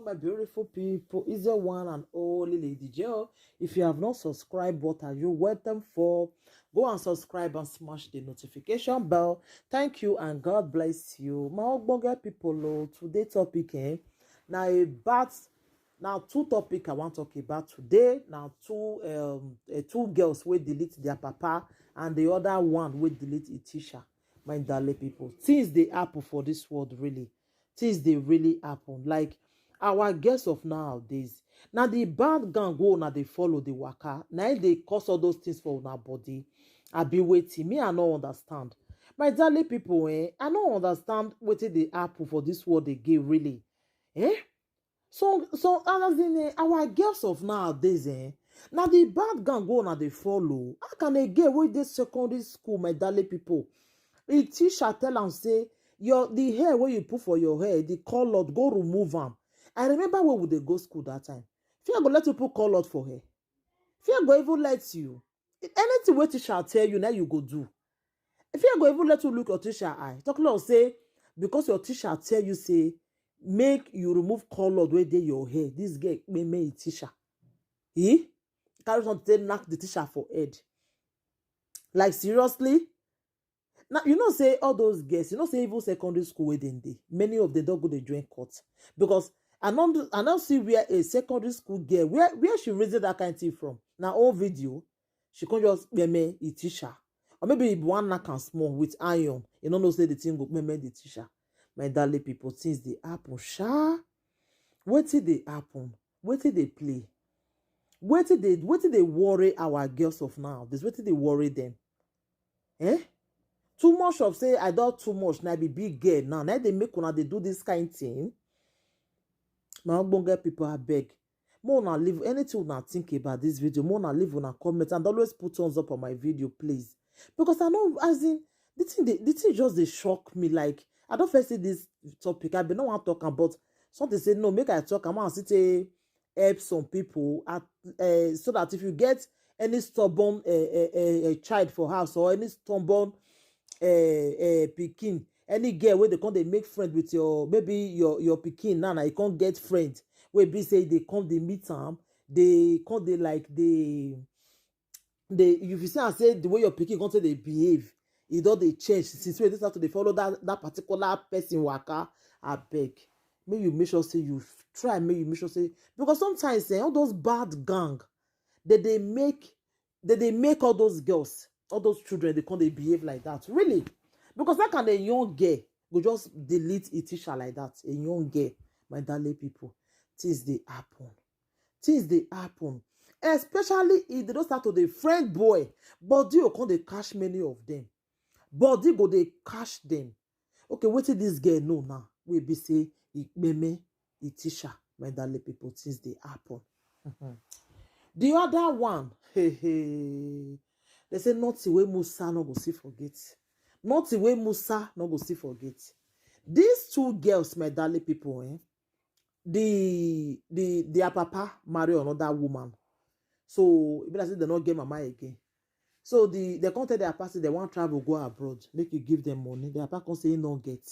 my beautiful people. It's your one and only Lady Joe. If you have not subscribed, what are you waiting for? Go and subscribe and smash the notification bell. Thank you and God bless you. My ogbonge people, today topic, now two topic I want to talk about today. Now two girls will delete their papa and the other one will delete a teacher. My darling people, things they happen for this world really. Things they really happen. Like our girls of nowadays. Now the bad gang go now they follow the waka. Now they cause all those things for our body. I be waiting. Me, I don't understand. My darling people, I don't understand what they happen for this world they give really. Eh? So as in our girls of nowadays, now the bad gang go now they follow. How can they get with this secondary school, my darling people? The teacher tell am say the hair where you put for your hair, the colored, go remove them. I remember where would they go school that time. Fear go let you put colored for hair. Fear go even let you. Anything where teacher tell you now you go do. Fear go even let you look your teacher eye. Talk about say because your teacher tell you say make you remove colored where they your hair. This girl may make teacher. He carry something knock the teacher for head. Like seriously. Now, you know, say all those girls, you know, say even secondary school wedding day, many of them don't go to join court. Because I don't see where a secondary school girl, where she raised that kind of thing from. Now, all video, she can't just meme a teacher. Or maybe one knock and small with iron. You don't know, say the thing go meme the teacher. My darling people, since they happen, what did they happen? What did they play? What did they worry our girls of now? This what did they worry them? Eh? Too much of say I don't too much now be big girl now. Now they make una they do this kind of thing. My ogbonge people I beg. More na leave anything una think about this video. More na leave una comment and always put thumbs up on my video, please. Because I know as in the thing just they shock me. Like I don't first see this topic. I been no one talking about something say no, make I talk. I'm gonna sit help some people at so that if you get any stubborn child for house or any stubborn pikin, any girl where they come they make friend with your maybe your pikin now you can't get friend where be say they come they meet them, they come they like they if you see and say the way your pikin come say they behave, it don't they change since we start to they follow that particular person waka. I beg may you make sure say you try, may you make sure say because sometimes all those bad gang they make all those girls, all those children, they can't they behave like that. Really? Because that kind of young girl go just delete a teacher like that. A young girl, my darling people. Things they happen. Things they happen. Especially if they don't start to the friend boy. Body will come they catch many of them. Body go they catch them. Okay, what did this girl know now? We be say Kpeme, a teacher, my darling people. Things they happen. The other one, they say nothing way Musa no go see forget. Nothing way Musa no go see forget. These two girls, my darling people, their papa marry another woman. So if I say they not get mama again. So they can't tell their party they want travel go abroad. Make you give them money. Their papa can say no get.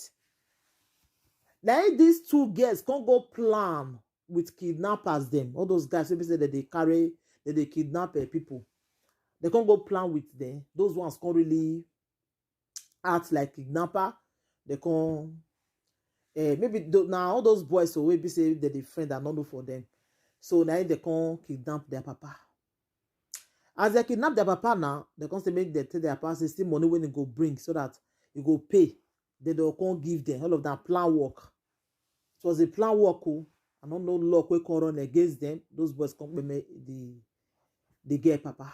Now these two girls can't go plan with kidnappers them. All those guys who say that they kidnap people. They can't go plan with them. Those ones can't really act like kidnapper. They can't maybe now all those boys so maybe say that they friend are not know for them. So now they can't kidnap their papa. As they kidnap their papa now, they can't say make they tell their papa say still money when they go bring so that you go pay. They can't give them all of that plan work. It was a plan work. I don't know luck we can run against them. Those boys come make the girl papa.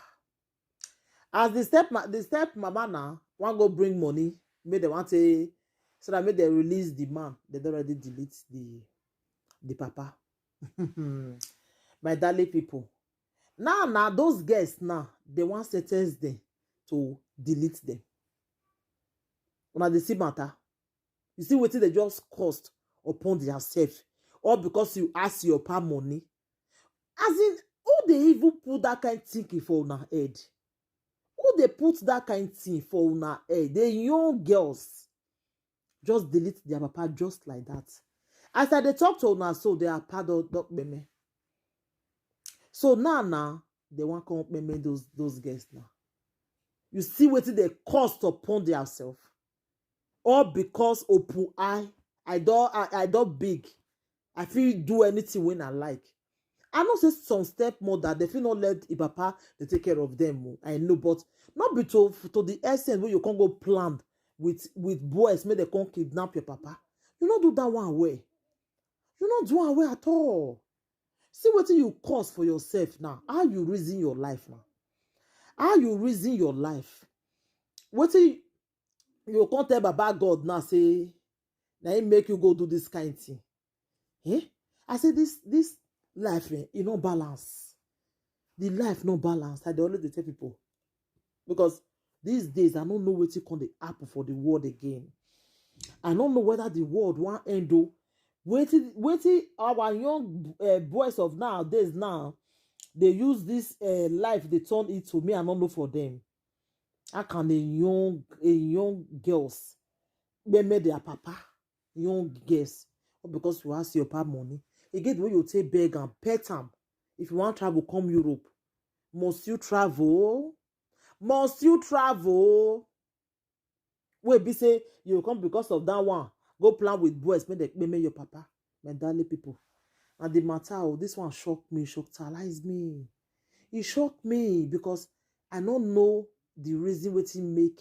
As the step mama now want go bring money, make they want to so that make they release the man. They already delete the papa. My darling people. Now those girls now they want sentence them to delete them. Now they see matter. You see what they just cost upon themselves. Or because you ask your pa money. As in, who they even put that kind of thinking for una head? Who they put that kind of thing for una head? The young girls just delete their papa just like that. As I dey talk to una so, they are part of Kpeme. So now they want come Kpeme those guests now. You see wetin they cost upon themselves. All because open I don't big. I feel do anything when I like. I know say some stepmother they feel not let the papa they take care of them. I know, but not be to the essence where you can't go plan with boys, may they can't kidnap your papa. You not do that one way. You not do one way at all. See what you cause for yourself now. How you reason your life now? How you reason your life? What you can't tell Baba God now say now he make you go do this kind of thing. Eh? I say this life, you no balance. The life no balance. I dey always tell people. Because these days, I don't know what you call the apple for the world again. I don't know whether the world want end though. Waiting our young boys of nowadays now, they use this life, they turn it to me. I don't know for them. How can a young girls made their papa, young girls, because you ask your papa money. You get where you take beg and pet them. If you want to travel, come Europe. Must you travel? Must you travel? Wait, be say you come because of that one. Go plan with boys, make your papa. My darling people. And the matter, this one shocked me, shocked me. It shocked me because I don't know the reason what make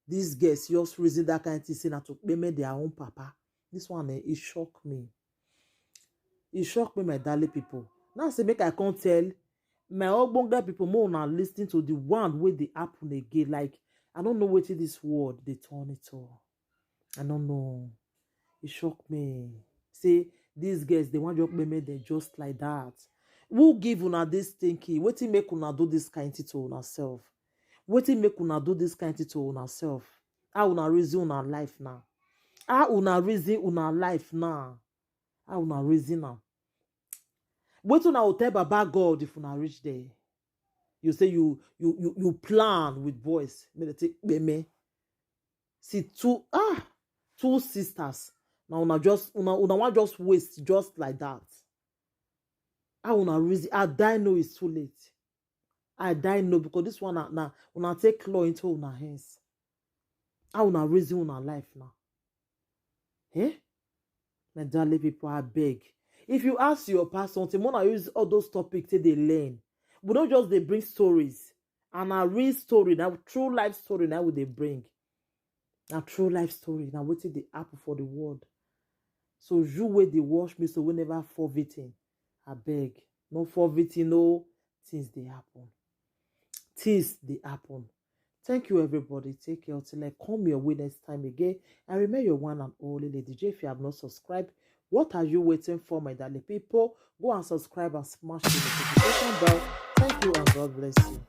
these girls just reason that kind of thing, say to make their own papa. This one, it shocked me. It shocked me, my darling people. Now say make I can't tell my ogbonge people more now listening to the one where they happen again. Like I don't know what this word they turn it all. I don't know. It shocked me. Say these girls they want to make them just like that. Who give una this thinking? What make una do this kind of thing to una self? What make una do this kind of thing to una self? How una reason una life now? How una reason una life now? How una reason now? What una will tell Baba God if una reach there? You say you plan with boys. May they take Kpeme. See two sisters. Now una want just waste just like that. How una reason? I die know it's too late. I die know because this one now una take law into una hands. How una reason una life now? Eh? My darling people, I beg. If you ask your pastor something, wanna use all those topics till they learn. We don't just they bring stories. And a real story, now true life story, now would they bring. Now true life story. Now what is the apple for the world? So you way they wash me so we never forfeiting. I beg. No forfeiting, no things they happen. Things they happen. Thank you, everybody. Take care until I come your way next time again. And remember your one and only Lady J. If you have not subscribed, what are you waiting for, my darling people? Go and subscribe and smash the notification bell. Thank you and God bless you.